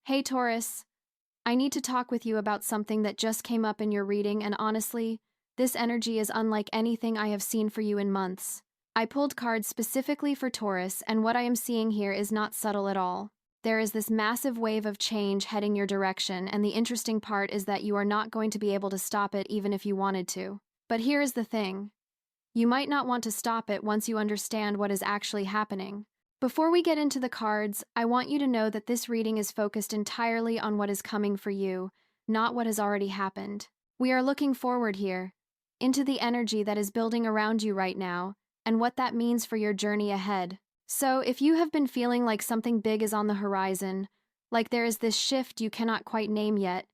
Hey Taurus, I need to talk with you about something that just came up in your reading, and honestly, this energy is unlike anything I have seen for you in months. I pulled cards specifically for Taurus, and what I am seeing here is not subtle at all. There is this massive wave of change heading your direction, and the interesting part is that you are not going to be able to stop it even if you wanted to. But here is the thing. You might not want to stop it once you understand what is actually happening. Before we get into the cards, I want you to know that this reading is focused entirely on what is coming for you, not what has already happened. We are looking forward here, into the energy that is building around you right now, and what that means for your journey ahead. So, if you have been feeling like something big is on the horizon, like there is this shift you cannot quite name yet,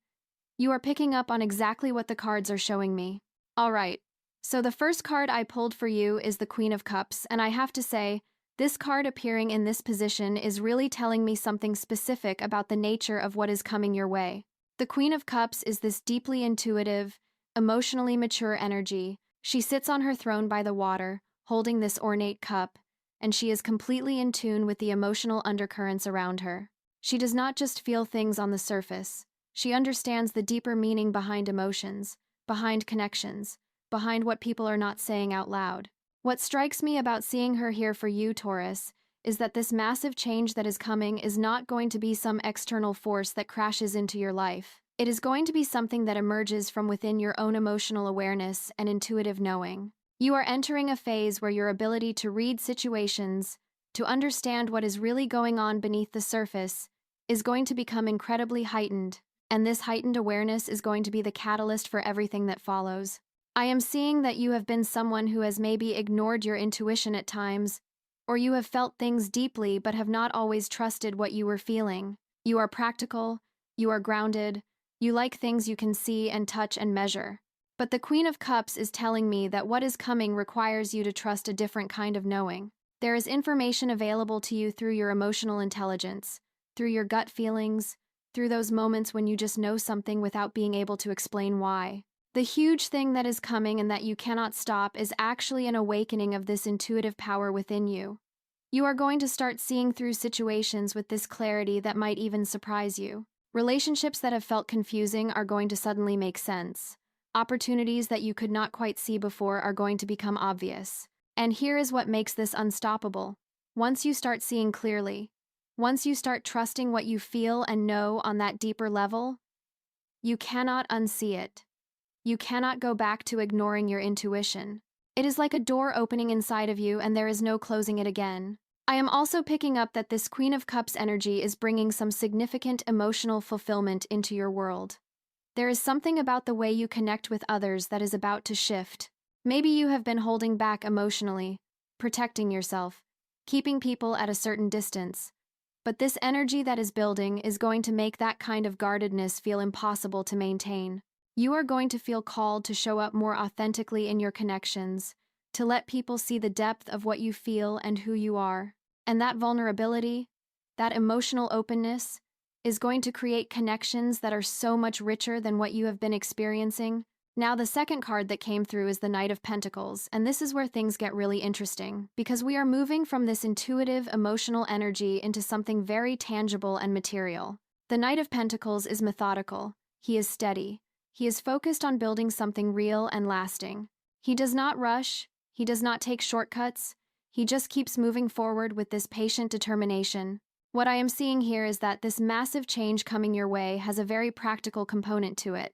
you are picking up on exactly what the cards are showing me. Alright, so the first card I pulled for you is the Queen of Cups, and I have to say, this card appearing in this position is really telling me something specific about the nature of what is coming your way. The Queen of Cups is this deeply intuitive, emotionally mature energy. She sits on her throne by the water, holding this ornate cup, and she is completely in tune with the emotional undercurrents around her. She does not just feel things on the surface. She understands the deeper meaning behind emotions, behind connections, behind what people are not saying out loud. What strikes me about seeing her here for you, Taurus, is that this massive change that is coming is not going to be some external force that crashes into your life. It is going to be something that emerges from within your own emotional awareness and intuitive knowing. You are entering a phase where your ability to read situations, to understand what is really going on beneath the surface, is going to become incredibly heightened, and this heightened awareness is going to be the catalyst for everything that follows. I am seeing that you have been someone who has maybe ignored your intuition at times, or you have felt things deeply but have not always trusted what you were feeling. You are practical, you are grounded, you like things you can see and touch and measure. But the Queen of Cups is telling me that what is coming requires you to trust a different kind of knowing. There is information available to you through your emotional intelligence, through your gut feelings, through those moments when you just know something without being able to explain why. The huge thing that is coming and that you cannot stop is actually an awakening of this intuitive power within you. You are going to start seeing through situations with this clarity that might even surprise you. Relationships that have felt confusing are going to suddenly make sense. Opportunities that you could not quite see before are going to become obvious. And here is what makes this unstoppable. Once you start seeing clearly, once you start trusting what you feel and know on that deeper level, you cannot unsee it. You cannot go back to ignoring your intuition. It is like a door opening inside of you and there is no closing it again. I am also picking up that this Queen of Cups energy is bringing some significant emotional fulfillment into your world. There is something about the way you connect with others that is about to shift. Maybe you have been holding back emotionally, protecting yourself, keeping people at a certain distance. But this energy that is building is going to make that kind of guardedness feel impossible to maintain. You are going to feel called to show up more authentically in your connections, to let people see the depth of what you feel and who you are. And that vulnerability, that emotional openness, is going to create connections that are so much richer than what you have been experiencing. Now, the second card that came through is the Knight of Pentacles, and this is where things get really interesting, because we are moving from this intuitive, emotional energy into something very tangible and material. The Knight of Pentacles is methodical. He is steady. He is focused on building something real and lasting. He does not rush. He does not take shortcuts. He just keeps moving forward with this patient determination. What I am seeing here is that this massive change coming your way has a very practical component to it.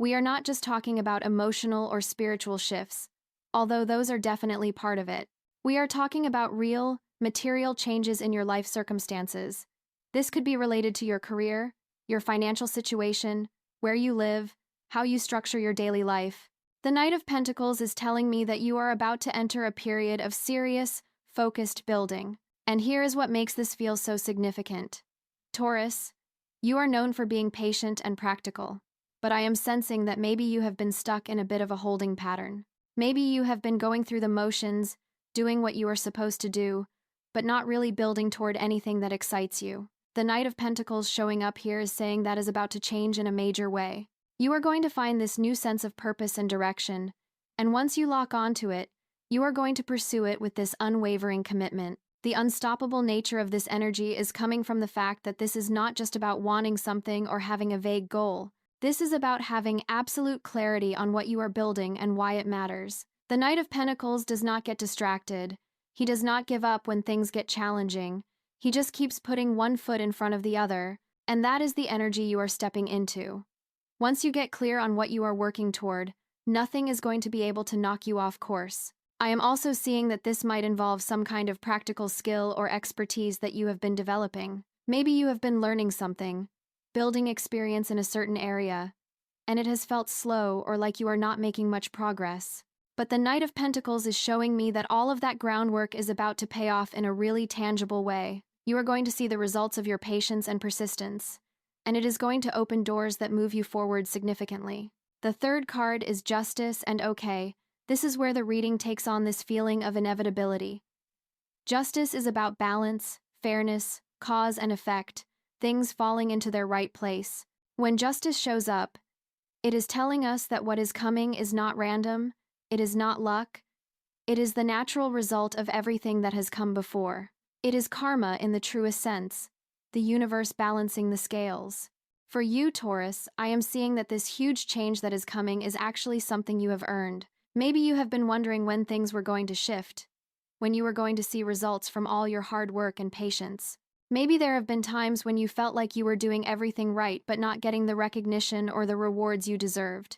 We are not just talking about emotional or spiritual shifts, although those are definitely part of it. We are talking about real, material changes in your life circumstances. This could be related to your career, your financial situation, where you live, how you structure your daily life. The Knight of Pentacles is telling me that you are about to enter a period of serious, focused building. And here is what makes this feel so significant. Taurus, you are known for being patient and practical, but I am sensing that maybe you have been stuck in a bit of a holding pattern. Maybe you have been going through the motions, doing what you are supposed to do, but not really building toward anything that excites you. The Knight of Pentacles showing up here is saying that is about to change in a major way. You are going to find this new sense of purpose and direction, and once you lock onto it, you are going to pursue it with this unwavering commitment. The unstoppable nature of this energy is coming from the fact that this is not just about wanting something or having a vague goal. This is about having absolute clarity on what you are building and why it matters. The Knight of Pentacles does not get distracted. He does not give up when things get challenging. He just keeps putting one foot in front of the other, and that is the energy you are stepping into. Once you get clear on what you are working toward, nothing is going to be able to knock you off course. I am also seeing that this might involve some kind of practical skill or expertise that you have been developing. Maybe you have been learning something, building experience in a certain area, and it has felt slow or like you are not making much progress. But the Knight of Pentacles is showing me that all of that groundwork is about to pay off in a really tangible way. You are going to see the results of your patience and persistence, and it is going to open doors that move you forward significantly. The third card is Justice, and okay, this is where the reading takes on this feeling of inevitability. Justice is about balance, fairness, cause and effect, things falling into their right place. When justice shows up, it is telling us that what is coming is not random, it is not luck, it is the natural result of everything that has come before. It is karma in the truest sense, the universe balancing the scales. For you, Taurus, I am seeing that this huge change that is coming is actually something you have earned. Maybe you have been wondering when things were going to shift, when you were going to see results from all your hard work and patience. Maybe there have been times when you felt like you were doing everything right but not getting the recognition or the rewards you deserved.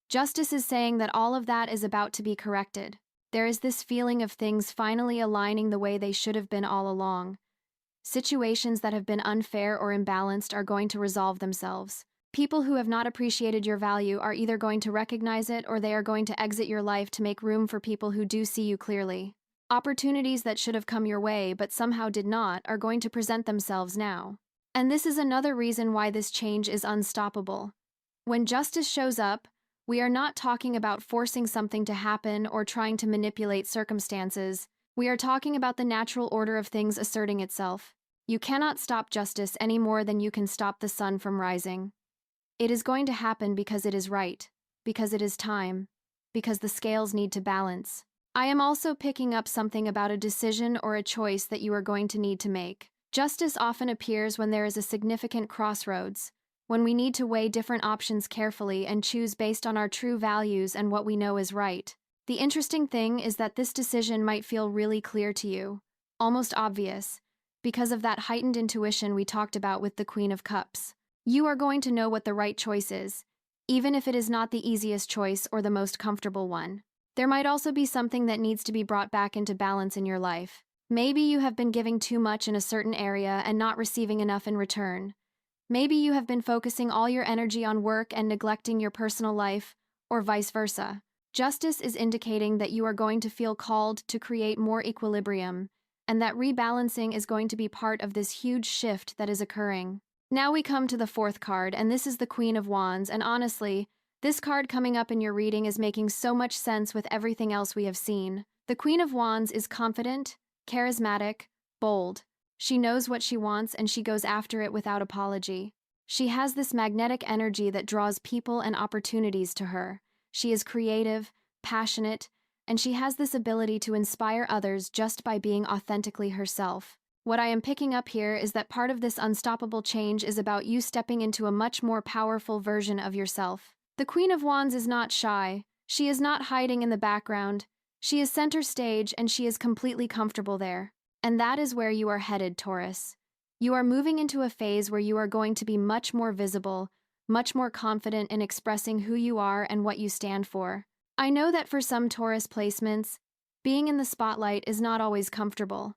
Justice is saying that all of that is about to be corrected. There is this feeling of things finally aligning the way they should have been all along. Situations that have been unfair or imbalanced are going to resolve themselves. People who have not appreciated your value are either going to recognize it or they are going to exit your life to make room for people who do see you clearly. Opportunities that should have come your way but somehow did not are going to present themselves now. And this is another reason why this change is unstoppable. When justice shows up, we are not talking about forcing something to happen or trying to manipulate circumstances. We are talking about the natural order of things asserting itself. You cannot stop justice any more than you can stop the sun from rising. It is going to happen because it is right, because it is time, because the scales need to balance. I am also picking up something about a decision or a choice that you are going to need to make. Justice often appears when there is a significant crossroads, when we need to weigh different options carefully and choose based on our true values and what we know is right. The interesting thing is that this decision might feel really clear to you, almost obvious, because of that heightened intuition we talked about with the Queen of Cups. You are going to know what the right choice is, even if it is not the easiest choice or the most comfortable one. There might also be something that needs to be brought back into balance in your life. Maybe you have been giving too much in a certain area and not receiving enough in return. Maybe you have been focusing all your energy on work and neglecting your personal life, or vice versa. Justice is indicating that you are going to feel called to create more equilibrium, and that rebalancing is going to be part of this huge shift that is occurring. Now we come to the fourth card, and this is the Queen of Wands, and honestly, this card coming up in your reading is making so much sense with everything else we have seen. The Queen of Wands is confident, charismatic, bold. She knows what she wants and she goes after it without apology. She has this magnetic energy that draws people and opportunities to her. She is creative, passionate, and she has this ability to inspire others just by being authentically herself. What I am picking up here is that part of this unstoppable change is about you stepping into a much more powerful version of yourself. The Queen of Wands is not shy. She is not hiding in the background. She is center stage and she is completely comfortable there. And that is where you are headed, Taurus. You are moving into a phase where you are going to be much more visible, much more confident in expressing who you are and what you stand for. I know that for some Taurus placements, being in the spotlight is not always comfortable.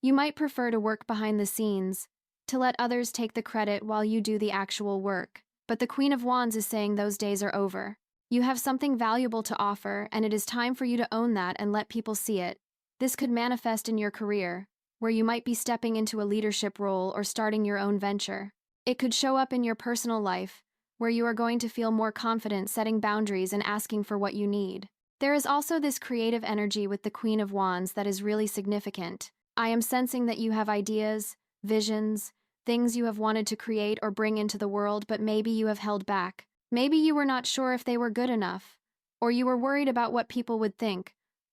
You might prefer to work behind the scenes, to let others take the credit while you do the actual work. But the Queen of Wands is saying those days are over. You have something valuable to offer, and it is time for you to own that and let people see it. This could manifest in your career, where you might be stepping into a leadership role or starting your own venture. It could show up in your personal life, where you are going to feel more confident setting boundaries and asking for what you need. There is also this creative energy with the Queen of Wands that is really significant. I am sensing that you have ideas, visions, things you have wanted to create or bring into the world, but maybe you have held back. Maybe you were not sure if they were good enough, or you were worried about what people would think,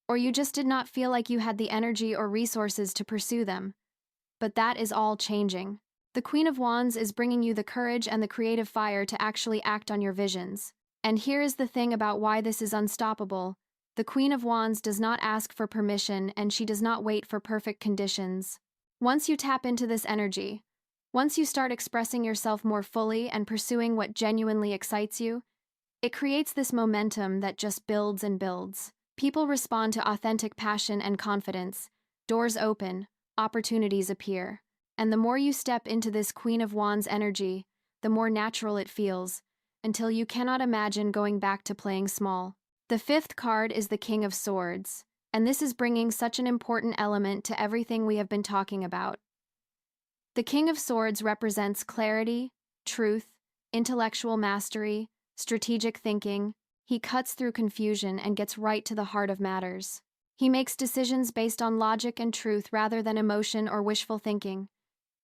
or you just did not feel like you had the energy or resources to pursue them. But that is all changing. The Queen of Wands is bringing you the courage and the creative fire to actually act on your visions. And here is the thing about why this is unstoppable. The Queen of Wands does not ask for permission, and she does not wait for perfect conditions. Once you tap into this energy, once you start expressing yourself more fully and pursuing what genuinely excites you, it creates this momentum that just builds and builds. People respond to authentic passion and confidence. Doors open, opportunities appear. And the more you step into this Queen of Wands energy, the more natural it feels, until you cannot imagine going back to playing small. The fifth card is the King of Swords, and this is bringing such an important element to everything we have been talking about. The King of Swords represents clarity, truth, intellectual mastery, strategic thinking. He cuts through confusion and gets right to the heart of matters. He makes decisions based on logic and truth rather than emotion or wishful thinking.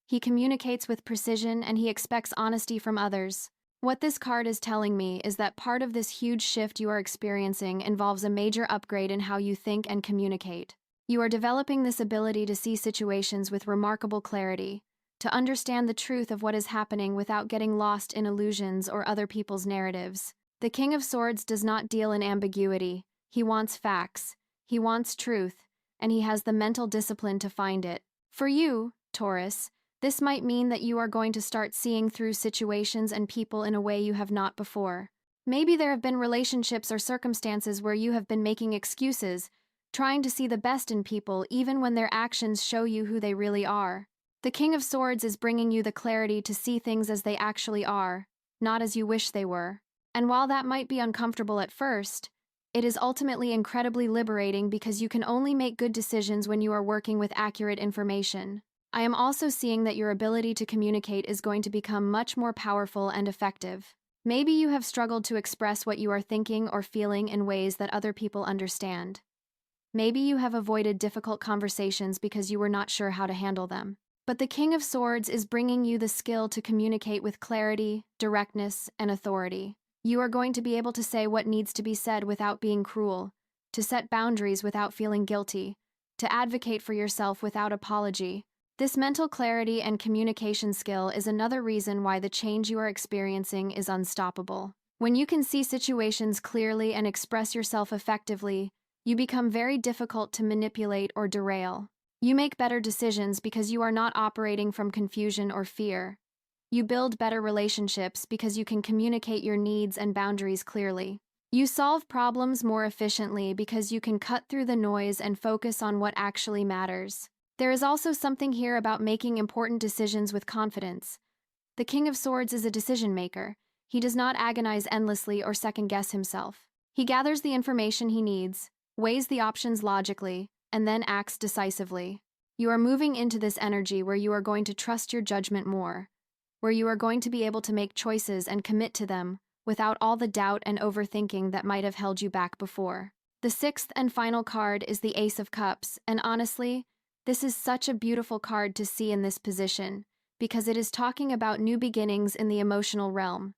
He communicates with precision and he expects honesty from others. What this card is telling me is that part of this huge shift you are experiencing involves a major upgrade in how you think and communicate. You are developing this ability to see situations with remarkable clarity, to understand the truth of what is happening without getting lost in illusions or other people's narratives. The King of Swords does not deal in ambiguity. He wants facts, he wants truth, and he has the mental discipline to find it. For you, Taurus, this might mean that you are going to start seeing through situations and people in a way you have not before. Maybe there have been relationships or circumstances where you have been making excuses, trying to see the best in people even when their actions show you who they really are. The King of Swords is bringing you the clarity to see things as they actually are, not as you wish they were. And while that might be uncomfortable at first, it is ultimately incredibly liberating because you can only make good decisions when you are working with accurate information. I am also seeing that your ability to communicate is going to become much more powerful and effective. Maybe you have struggled to express what you are thinking or feeling in ways that other people understand. Maybe you have avoided difficult conversations because you were not sure how to handle them. But the King of Swords is bringing you the skill to communicate with clarity, directness, and authority. You are going to be able to say what needs to be said without being cruel, to set boundaries without feeling guilty, to advocate for yourself without apology. This mental clarity and communication skill is another reason why the change you are experiencing is unstoppable. When you can see situations clearly and express yourself effectively, you become very difficult to manipulate or derail. You make better decisions because you are not operating from confusion or fear. You build better relationships because you can communicate your needs and boundaries clearly. You solve problems more efficiently because you can cut through the noise and focus on what actually matters. There is also something here about making important decisions with confidence. The King of Swords is a decision maker. He does not agonize endlessly or second-guess himself. He gathers the information he needs, weighs the options logically, and then acts decisively. You are moving into this energy where you are going to trust your judgment more, where you are going to be able to make choices and commit to them without all the doubt and overthinking that might have held you back before. The sixth and final card is the Ace of Cups, and honestly, this is such a beautiful card to see in this position, because it is talking about new beginnings in the emotional realm,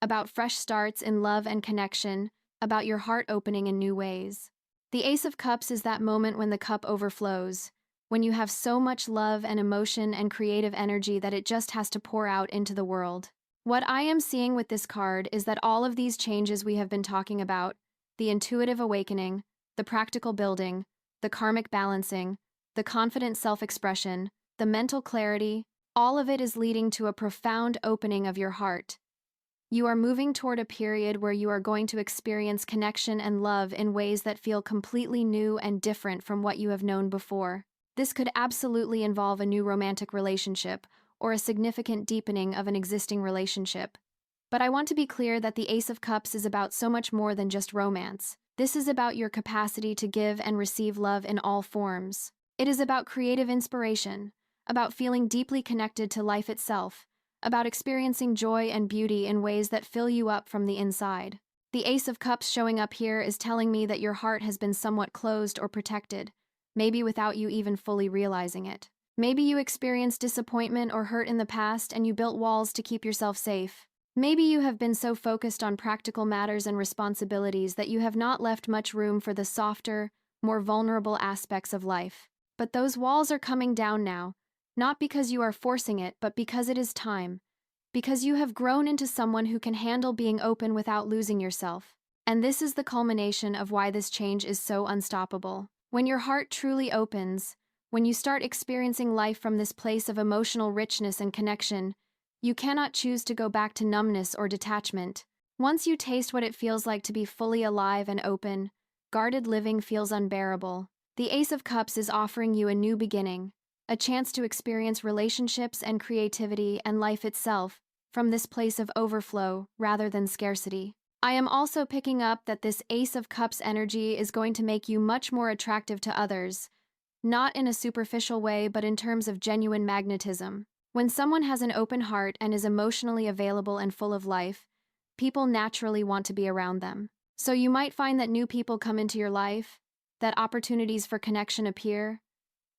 about fresh starts in love and connection, about your heart opening in new ways. The Ace of Cups is that moment when the cup overflows, when you have so much love and emotion and creative energy that it just has to pour out into the world. What I am seeing with this card is that all of these changes we have been talking about, the intuitive awakening, the practical building, the karmic balancing, the confident self-expression, the mental clarity, all of it is leading to a profound opening of your heart. You are moving toward a period where you are going to experience connection and love in ways that feel completely new and different from what you have known before. This could absolutely involve a new romantic relationship or a significant deepening of an existing relationship. But I want to be clear that the Ace of Cups is about so much more than just romance. This is about your capacity to give and receive love in all forms. It is about creative inspiration, about feeling deeply connected to life itself, about experiencing joy and beauty in ways that fill you up from the inside. The Ace of Cups showing up here is telling me that your heart has been somewhat closed or protected, maybe without you even fully realizing it. Maybe you experienced disappointment or hurt in the past and you built walls to keep yourself safe. Maybe you have been so focused on practical matters and responsibilities that you have not left much room for the softer, more vulnerable aspects of life. But those walls are coming down now, not because you are forcing it, but because it is time. Because you have grown into someone who can handle being open without losing yourself. And this is the culmination of why this change is so unstoppable. When your heart truly opens, when you start experiencing life from this place of emotional richness and connection, you cannot choose to go back to numbness or detachment. Once you taste what it feels like to be fully alive and open, guarded living feels unbearable. The Ace of Cups is offering you a new beginning, a chance to experience relationships and creativity and life itself from this place of overflow rather than scarcity. I am also picking up that this Ace of Cups energy is going to make you much more attractive to others, not in a superficial way, but in terms of genuine magnetism. When someone has an open heart and is emotionally available and full of life, people naturally want to be around them. So you might find that new people come into your life, that opportunities for connection appear,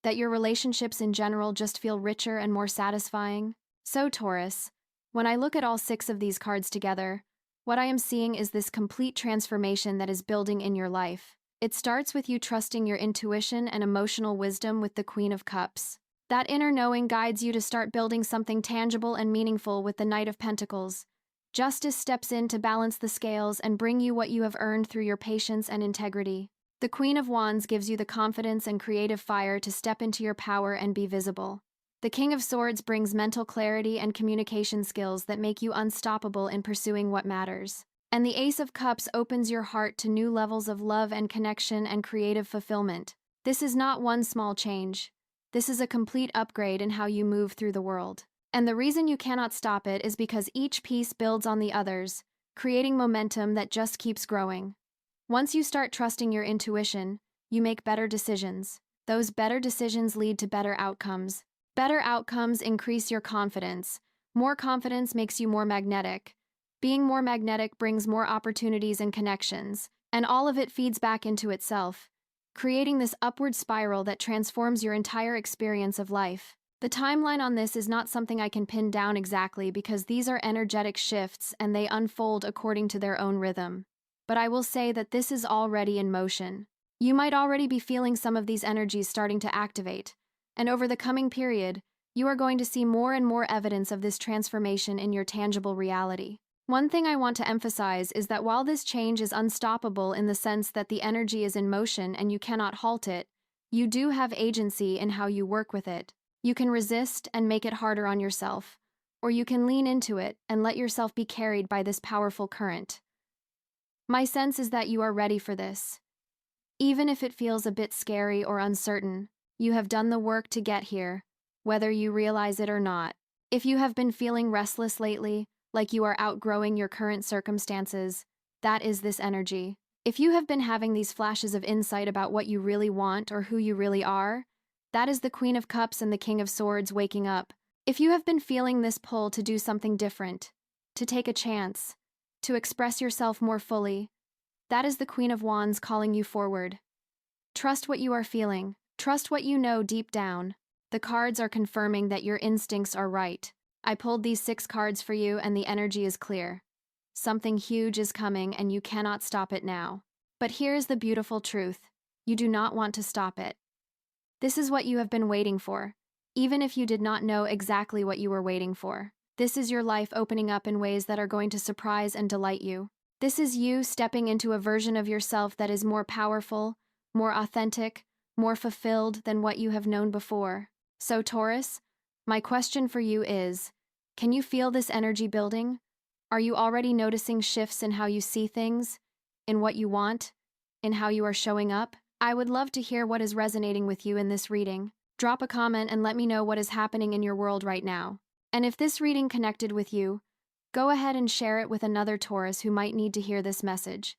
that your relationships in general just feel richer and more satisfying. So Taurus, when I look at all 6 of these cards together, what I am seeing is this complete transformation that is building in your life. It starts with you trusting your intuition and emotional wisdom with the Queen of Cups. That inner knowing guides you to start building something tangible and meaningful with the Knight of Pentacles. Justice steps in to balance the scales and bring you what you have earned through your patience and integrity. The Queen of Wands gives you the confidence and creative fire to step into your power and be visible. The King of Swords brings mental clarity and communication skills that make you unstoppable in pursuing what matters. And the Ace of Cups opens your heart to new levels of love and connection and creative fulfillment. This is not one small change. This is a complete upgrade in how you move through the world. And the reason you cannot stop it is because each piece builds on the others, creating momentum that just keeps growing. Once you start trusting your intuition, you make better decisions. Those better decisions lead to better outcomes. Better outcomes increase your confidence. More confidence makes you more magnetic. Being more magnetic brings more opportunities and connections, and all of it feeds back into itself, creating this upward spiral that transforms your entire experience of life. The timeline on this is not something I can pin down exactly because these are energetic shifts and they unfold according to their own rhythm. But I will say that this is already in motion. You might already be feeling some of these energies starting to activate, and over the coming period, you are going to see more and more evidence of this transformation in your tangible reality. One thing I want to emphasize is that while this change is unstoppable in the sense that the energy is in motion and you cannot halt it, you do have agency in how you work with it. You can resist and make it harder on yourself, or you can lean into it and let yourself be carried by this powerful current. My sense is that you are ready for this. Even if it feels a bit scary or uncertain, you have done the work to get here, whether you realize it or not. If you have been feeling restless lately, like you are outgrowing your current circumstances, that is this energy. If you have been having these flashes of insight about what you really want or who you really are, that is the Queen of Cups and the King of Swords waking up. If you have been feeling this pull to do something different, to take a chance, to express yourself more fully, that is the Queen of Wands calling you forward. Trust what you are feeling. Trust what you know deep down. The cards are confirming that your instincts are right. I pulled these 6 cards for you and the energy is clear. Something huge is coming and you cannot stop it now. But here is the beautiful truth. You do not want to stop it. This is what you have been waiting for, even if you did not know exactly what you were waiting for. This is your life opening up in ways that are going to surprise and delight you. This is you stepping into a version of yourself that is more powerful, more authentic, more fulfilled than what you have known before. So Taurus, my question for you is, can you feel this energy building? Are you already noticing shifts in how you see things, in what you want, in how you are showing up? I would love to hear what is resonating with you in this reading. Drop a comment and let me know what is happening in your world right now. And if this reading connected with you, go ahead and share it with another Taurus who might need to hear this message.